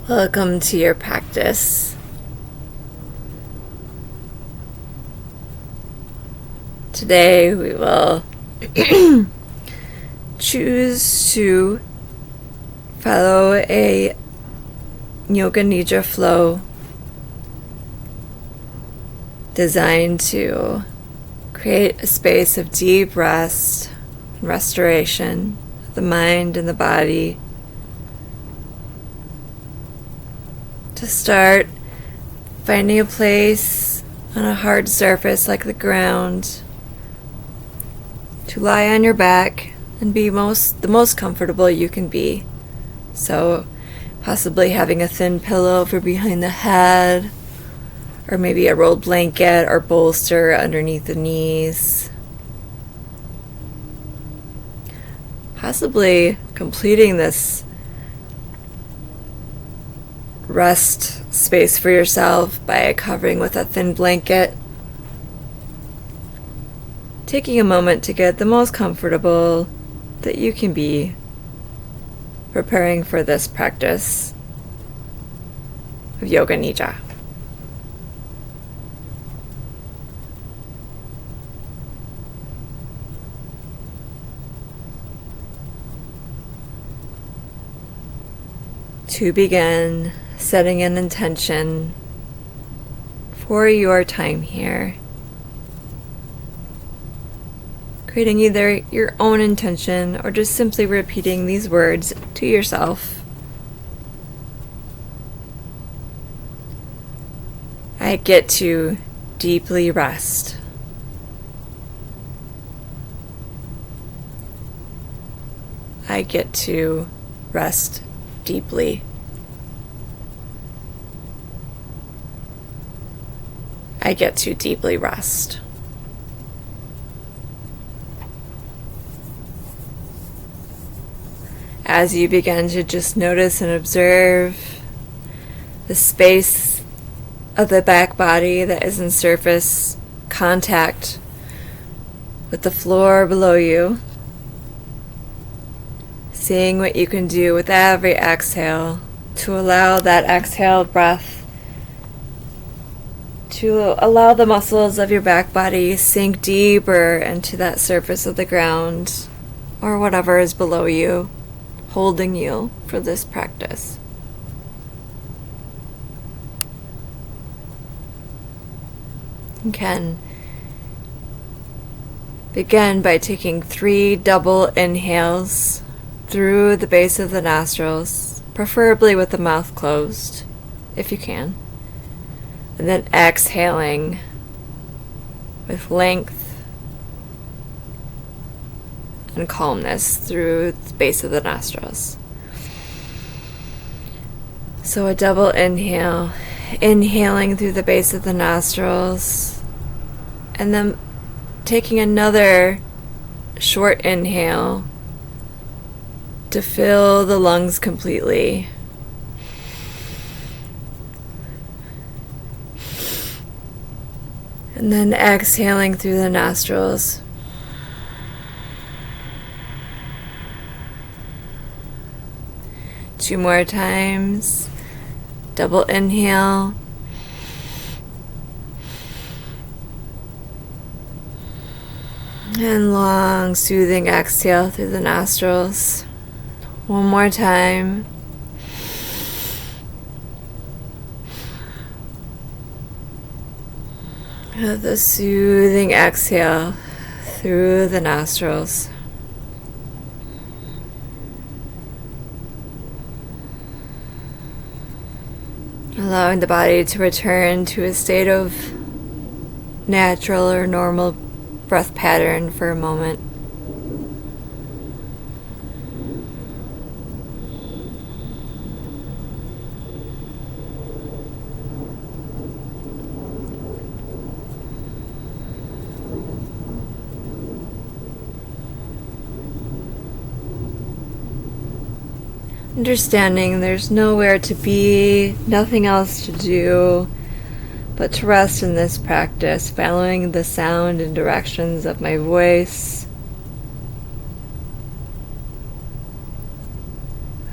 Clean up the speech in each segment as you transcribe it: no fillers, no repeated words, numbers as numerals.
Welcome to your practice. Today we will choose to follow a Yoga Nidra flow designed to create a space of deep rest and restoration of the mind and the body. To start, finding a place on a hard surface like the ground to lie on your back and be the most comfortable you can be. So possibly having a thin pillow for behind the head, or maybe a rolled blanket or bolster underneath the knees. Possibly completing this rest space for yourself by covering with a thin blanket. Taking a moment to get the most comfortable that you can be, preparing for this practice of Yoga Nidra. To begin, setting an intention for your time here. Creating either your own intention or just simply repeating these words to yourself. I get to deeply rest. I get to rest deeply. I get to deeply rest. As you begin to just notice and observe the space of the back body that is in surface contact with the floor below you, seeing what you can do with every exhale to allow that exhale breath to allow the muscles of your back body sink deeper into that surface of the ground or whatever is below you, holding you for this practice. You can begin by taking 3 double inhales through the base of the nostrils, preferably with the mouth closed, if you can. And then exhaling with length and calmness through the base of the nostrils. So a double inhale, inhaling through the base of the nostrils, and then taking another short inhale to fill the lungs completely. And then exhaling through the nostrils. Two more times. Double inhale. And long, soothing exhale through the nostrils. One more time. The soothing exhale through the nostrils. Allowing the body to return to a state of natural or normal breath pattern for a moment. Understanding there's nowhere to be, nothing else to do, but to rest in this practice, following the sound and directions of my voice,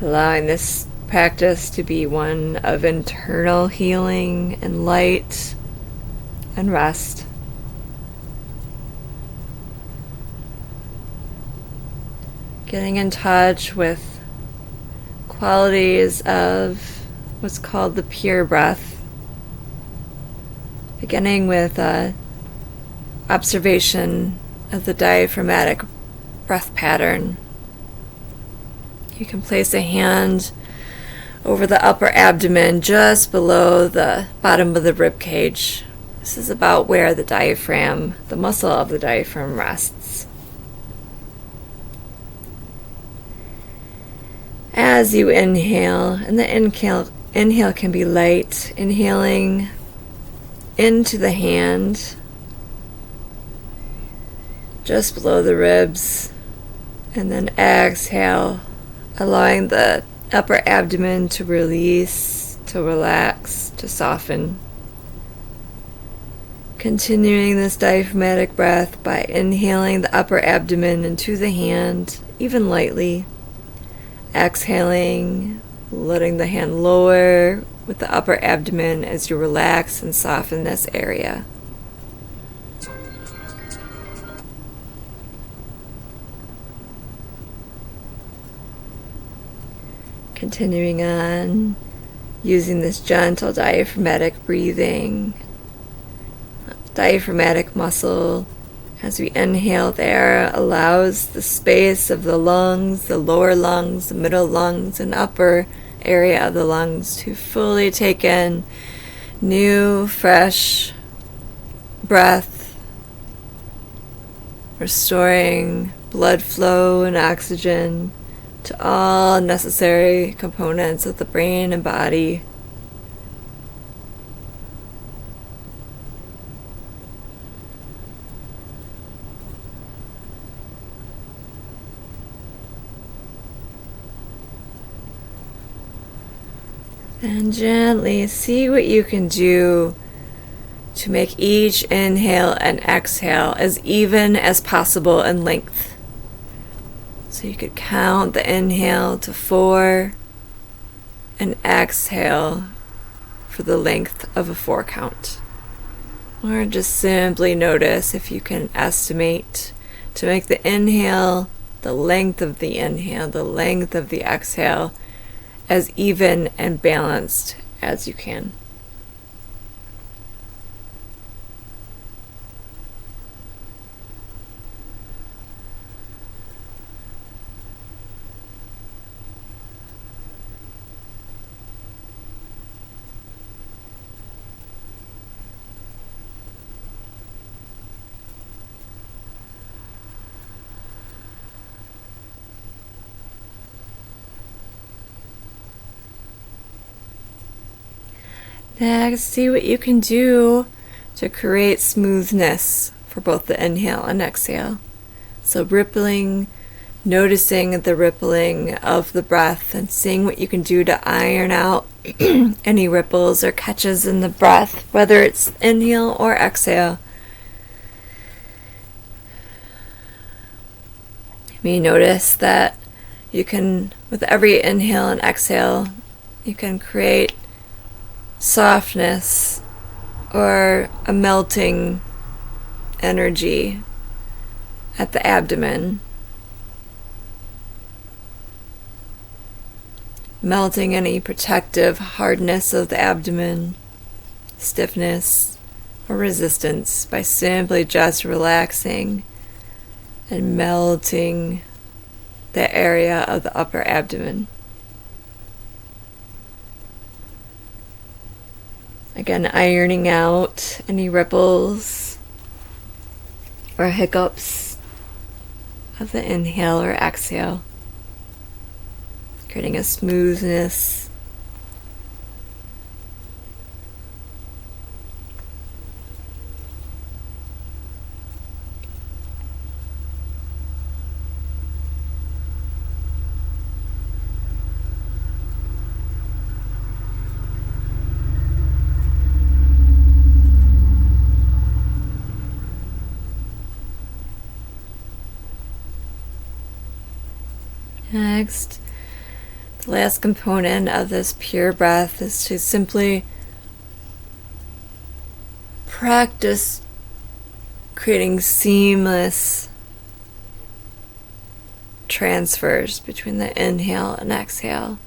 allowing this practice to be one of internal healing and light and rest. Getting in touch with qualities of what's called the pure breath. Beginning with observation of the diaphragmatic breath pattern. You can place a hand over the upper abdomen just below the bottom of the rib cage. This is about where the diaphragm, the muscle of the diaphragm, rests. As you inhale, and the inhale can be light, inhaling into the hand, just below the ribs, and then exhale, allowing the upper abdomen to release, to relax, to soften. Continuing this diaphragmatic breath by inhaling the upper abdomen into the hand, even lightly. Exhaling, letting the hand lower with the upper abdomen as you relax and soften this area. Continuing on, using this gentle diaphragmatic breathing, diaphragmatic muscle, as we inhale there, allows the space of the lungs, the lower lungs, the middle lungs, and upper area of the lungs to fully take in new, fresh breath, restoring blood flow and oxygen to all necessary components of the brain and body. And gently see what you can do to make each inhale and exhale as even as possible in length. So you could count the inhale to 4 and exhale for the length of a 4 count. Or just simply notice if you can estimate to make the inhale, the length of the inhale, the length of the exhale, as even and balanced as you can. Next, see what you can do to create smoothness for both the inhale and exhale. So rippling, noticing the rippling of the breath and seeing what you can do to iron out any ripples or catches in the breath, whether it's inhale or exhale. You may notice that you can, with every inhale and exhale, you can create softness or a melting energy at the abdomen, melting any protective hardness of the abdomen, stiffness, or resistance by simply just relaxing and melting the area of the upper abdomen. Again, ironing out any ripples or hiccups of the inhale or exhale, creating a smoothness. Next, The last component of this pure breath is to simply practice creating seamless transfers between the inhale and exhale.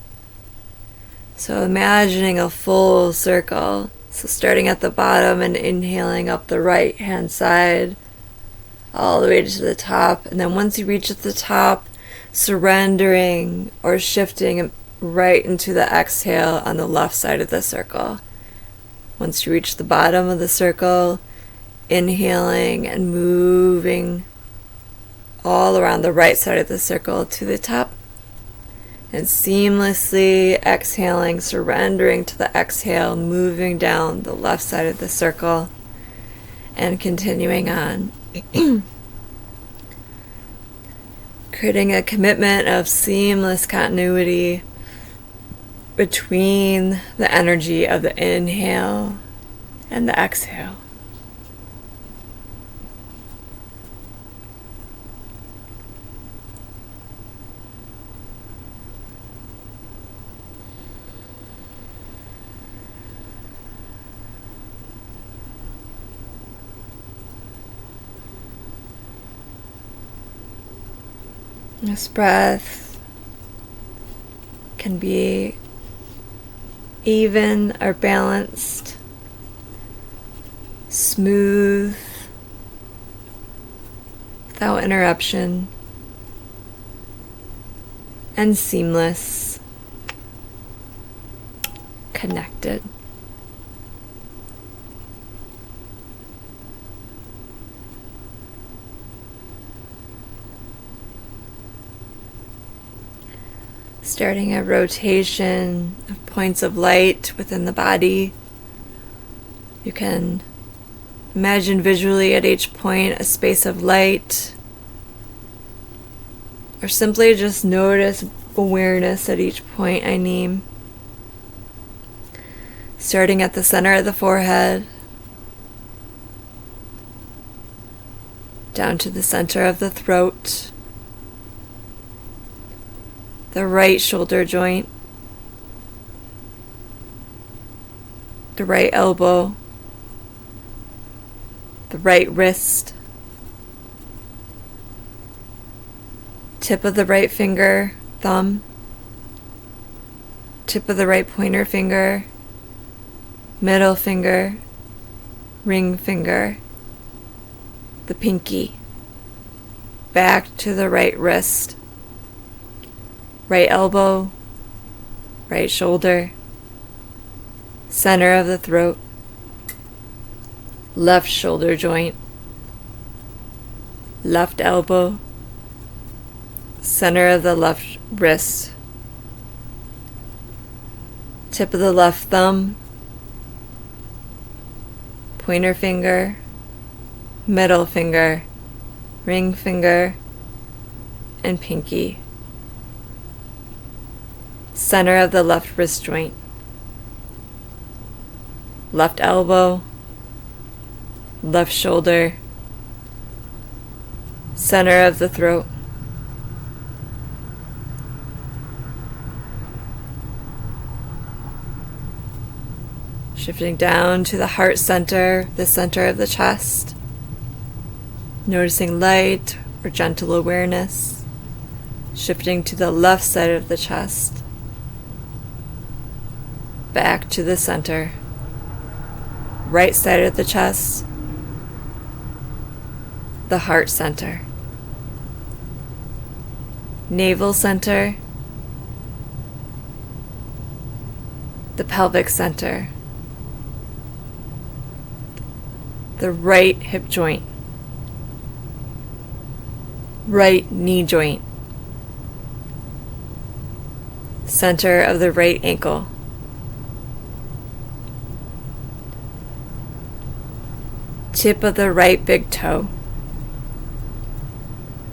So imagining a full circle. So starting at the bottom and inhaling up the right hand side all the way to the top. And then once you reach at the top, surrendering or shifting right into the exhale on the left side of the circle. Once you reach the bottom of the circle, inhaling and moving all around the right side of the circle to the top. And seamlessly exhaling, surrendering to the exhale, moving down the left side of the circle and continuing on. Creating a commitment of seamless continuity between the energy of the inhale and the exhale. This breath can be even or balanced, smooth, without interruption, and seamless, connected. Starting a rotation of points of light within the body. You can imagine visually at each point a space of light, or simply just notice awareness at each point I name. Starting at the center of the forehead, down to the center of the throat, the right shoulder joint, the right elbow, the right wrist, tip of the right finger, thumb, tip of the right pointer finger, middle finger, ring finger, the pinky, back to the right wrist, right elbow, right shoulder, center of the throat, left shoulder joint, left elbow, center of the left wrist, tip of the left thumb, pointer finger, middle finger, ring finger, and pinky. Center of the left wrist joint, left elbow, left shoulder, center of the throat, shifting down to the heart center, the center of the chest, noticing light or gentle awareness, shifting to the left side of the chest, back to the center, right side of the chest, the heart center, navel center, the pelvic center, the right hip joint, right knee joint, center of the right ankle, tip of the right big toe,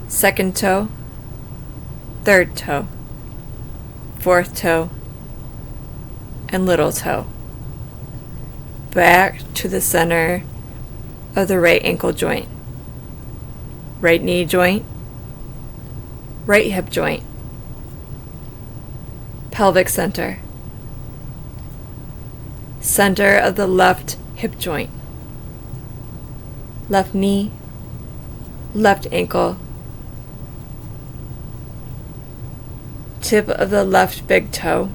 second toe, third toe, fourth toe, and little toe. Back to the center of the right ankle joint, right knee joint, right hip joint, pelvic center, center of the left hip joint, left knee, left ankle, tip of the left big toe,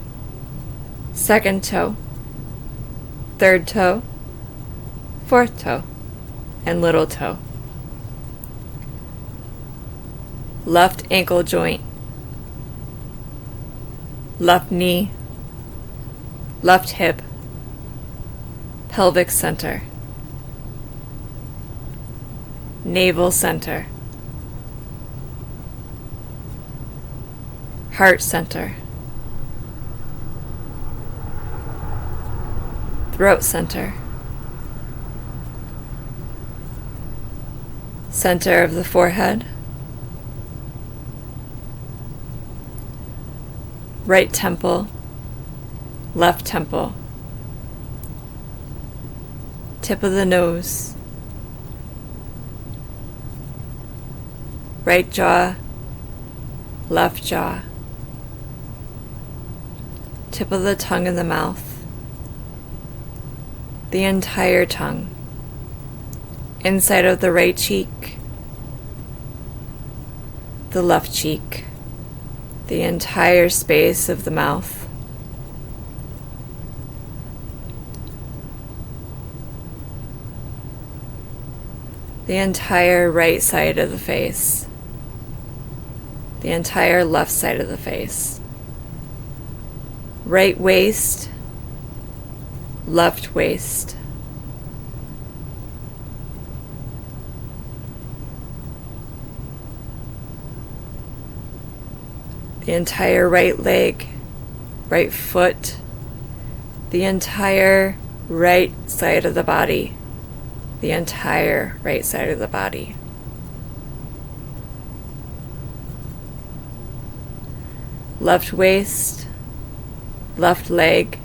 second toe, third toe, fourth toe, and little toe. Left ankle joint, left knee, left hip, pelvic center, navel center, heart center, throat center, center of the forehead, right temple, left temple, tip of the nose, right jaw, left jaw, tip of the tongue in the mouth, the entire tongue, inside of the right cheek, the left cheek, the entire space of the mouth, the entire right side of the face, the entire left side of the face, right waist, left waist, the entire right leg, right foot, the entire right side of the body, the entire right side of the body. Left waist, left leg,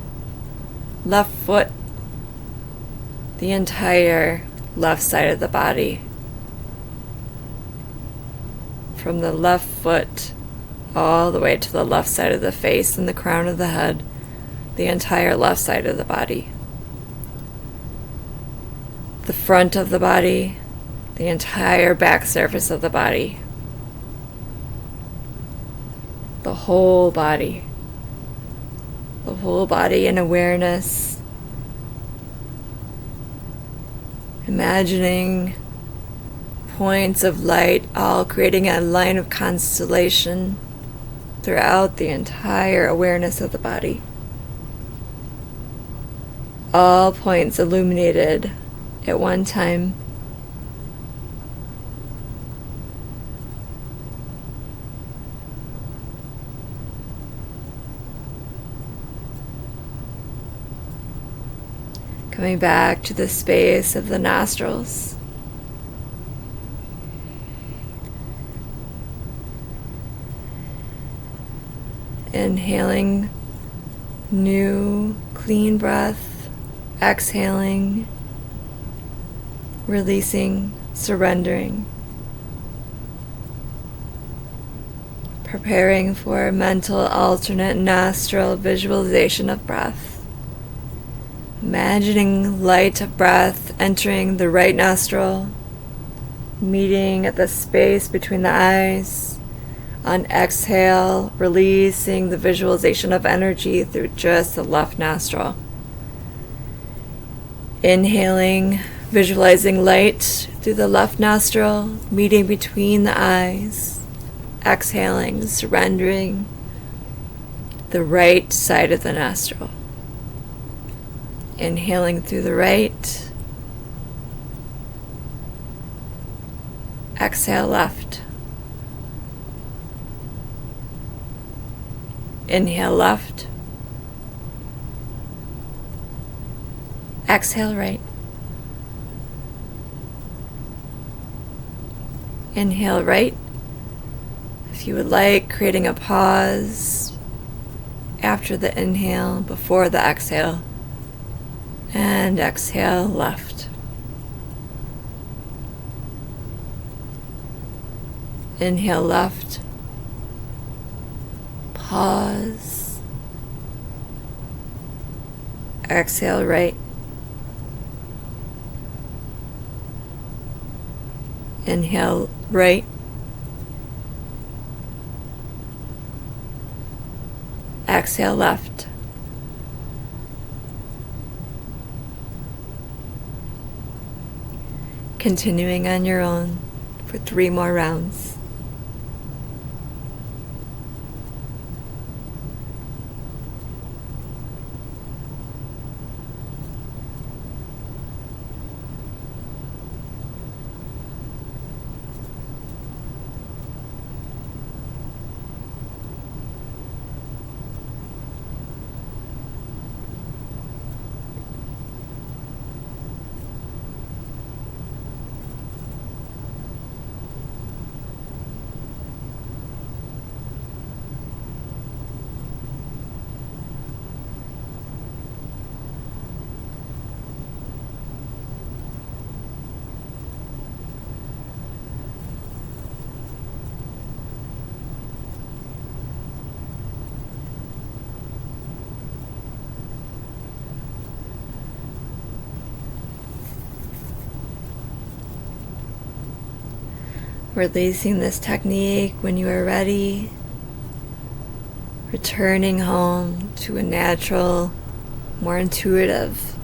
left foot, the entire left side of the body. From the left foot all the way to the left side of the face and the crown of the head, the entire left side of the body. The front of the body, the entire back surface of the body. The whole body. The whole body in awareness. Imagining points of light all creating a line of constellation throughout the entire awareness of the body. All points illuminated at one time. Coming back to the space of the nostrils. Inhaling new, clean breath, exhaling, releasing, surrendering. Preparing for a mental alternate nostril visualization of breath. Imagining light of breath entering the right nostril, meeting at the space between the eyes. On exhale, releasing the visualization of energy through just the left nostril. Inhaling, visualizing light through the left nostril, meeting between the eyes. Exhaling, surrendering the right side of the nostril. Inhaling through the right. Exhale left. Inhale left. Exhale right. Inhale right. If you would like, creating a pause after the inhale, before the exhale. And exhale left. Inhale left. Pause. Exhale right. Inhale right. Exhale left. Continuing on your own for 3 more rounds. Releasing this technique when you are ready, returning home to a natural, more intuitive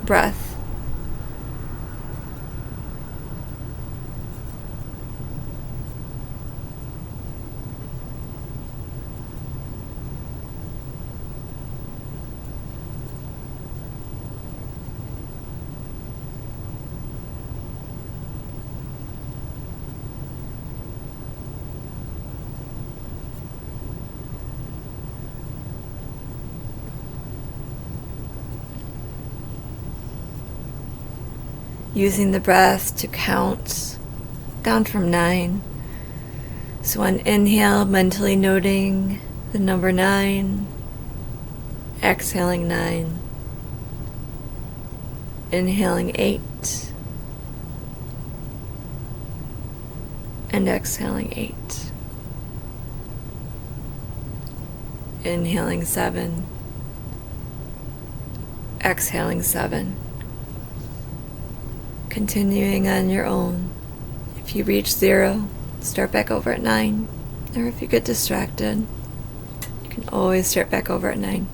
breath. Using the breath to count down from 9. So on inhale, mentally noting the number 9, exhaling 9, inhaling 8, and exhaling 8, inhaling 7, exhaling 7. Continuing on your own. If you reach 0, start back over at 9. Or if you get distracted, you can always start back over at 9.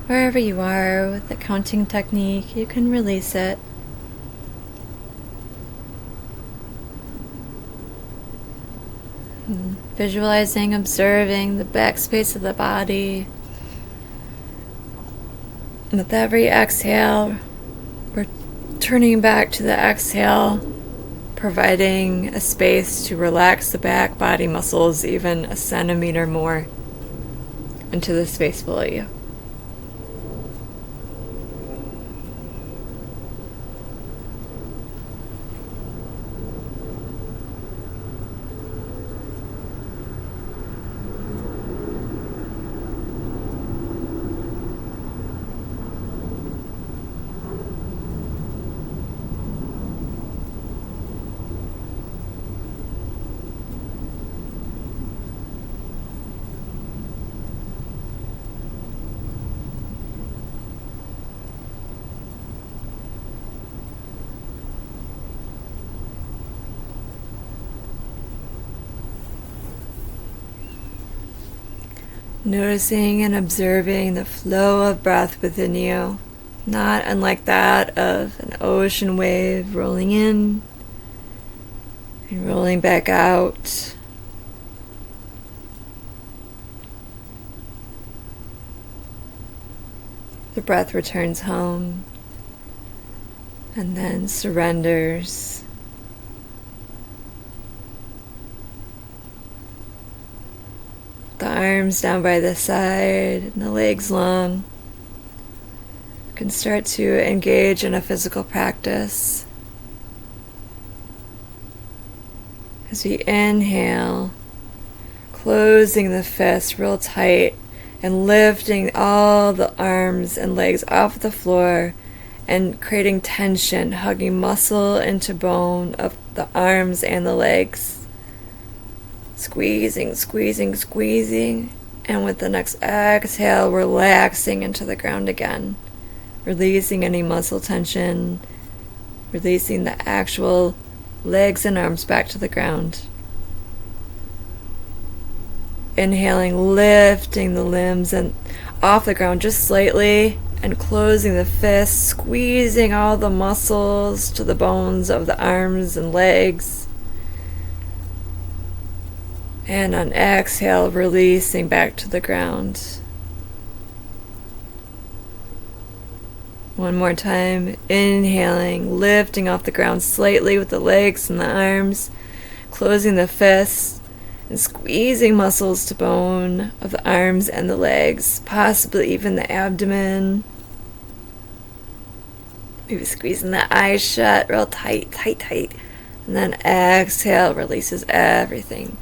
Wherever you are with the counting technique, you can release it. Visualizing, observing the backspace of the body. With every exhale, we're turning back to the exhale, providing a space to relax the back body muscles even a centimeter more into the space below you. Noticing and observing the flow of breath within you, not unlike that of an ocean wave rolling in and rolling back out, The breath returns home and then surrenders. The arms down by the side and the legs long. You can start to engage in a physical practice. As we inhale, closing the fists real tight and lifting all the arms and legs off the floor and creating tension, hugging muscle into bone of the arms and the legs. Squeezing, squeezing, squeezing, and with the next exhale, relaxing into the ground again. Releasing any muscle tension, releasing the actual legs and arms back to the ground. Inhaling, lifting the limbs and off the ground just slightly and closing the fists, squeezing all the muscles to the bones of the arms and legs. And on exhale, releasing back to the ground. One more time, inhaling, lifting off the ground slightly with the legs and the arms, closing the fists, and squeezing muscles to bone of the arms and the legs, possibly even the abdomen. Maybe squeezing the eyes shut real tight, tight, tight. And then exhale, releases everything.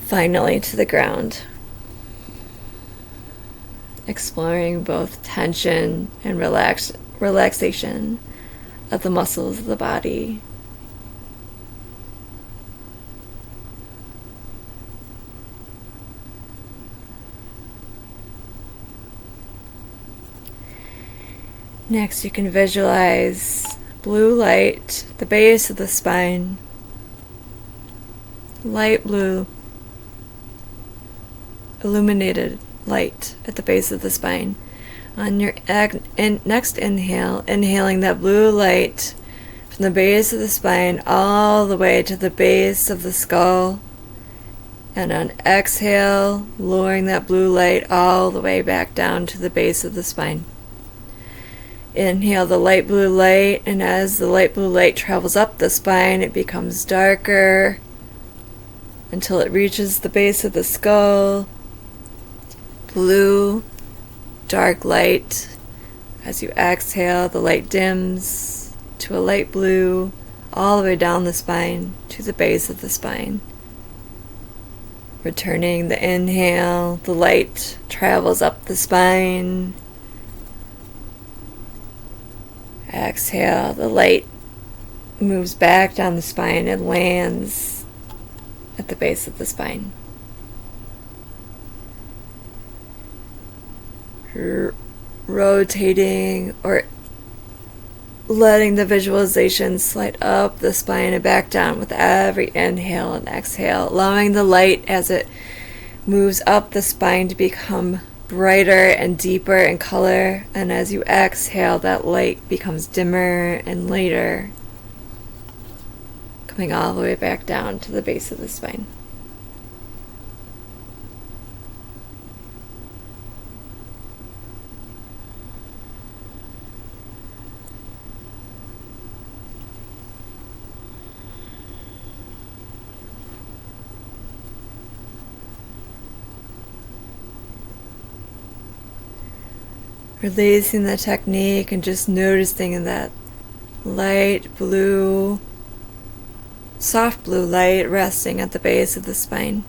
Finally to the ground. Exploring both tension and relaxation of the muscles of the body. Next, you can visualize blue light at the base of the spine. Light blue, illuminated light at the base of the spine. On your next inhale, inhaling that blue light from the base of the spine all the way to the base of the skull. And on exhale, lowering that blue light all the way back down to the base of the spine. Inhale the light blue light, and as the light blue light travels up the spine, it becomes darker until it reaches the base of the skull. Blue, dark light. As you exhale, the light dims to a light blue all the way down the spine to the base of the spine. Returning the inhale, the light travels up the spine. Exhale, the light moves back down the spine and lands at the base of the spine. Rotating or letting the visualization slide up the spine and back down with every inhale and exhale, allowing the light as it moves up the spine to become brighter and deeper in color, and as you exhale, that light becomes dimmer and lighter, coming all the way back down to the base of the spine. Releasing the technique and just noticing that light blue, soft blue light resting at the base of the spine.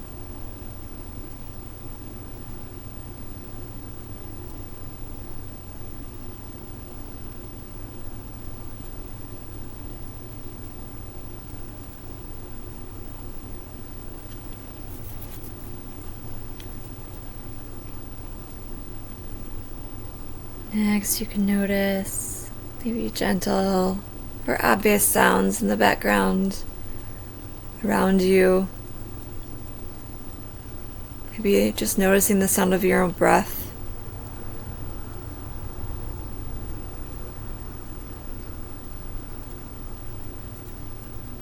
Next, you can notice maybe gentle or obvious sounds in the background around you. Maybe just noticing the sound of your own breath.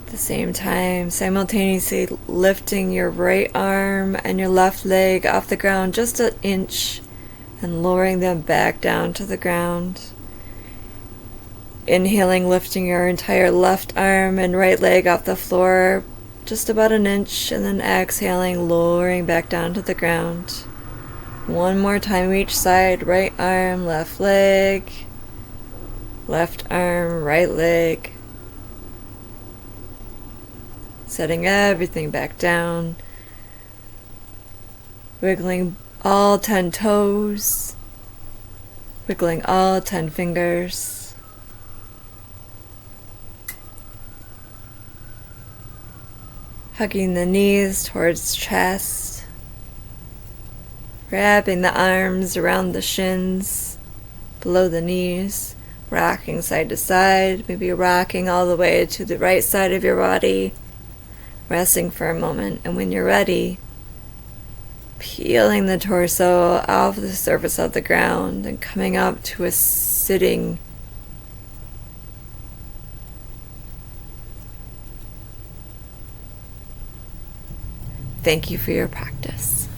At the same time, simultaneously lifting your right arm and your left leg off the ground just an inch and lowering them back down to the ground. Inhaling, lifting your entire left arm and right leg off the floor just about an inch, and then exhaling, lowering back down to the ground. One more time each side. Right arm, left leg. Left arm, right leg. Setting everything back down. Wiggling all 10 toes. Wiggling all 10 fingers. Hugging the knees towards chest. Wrapping the arms around the shins, below the knees. Rocking side to side, maybe rocking all the way to the right side of your body. Resting for a moment, and when you're ready, peeling the torso off the surface of the ground and coming up to a sitting. Thank you for your practice.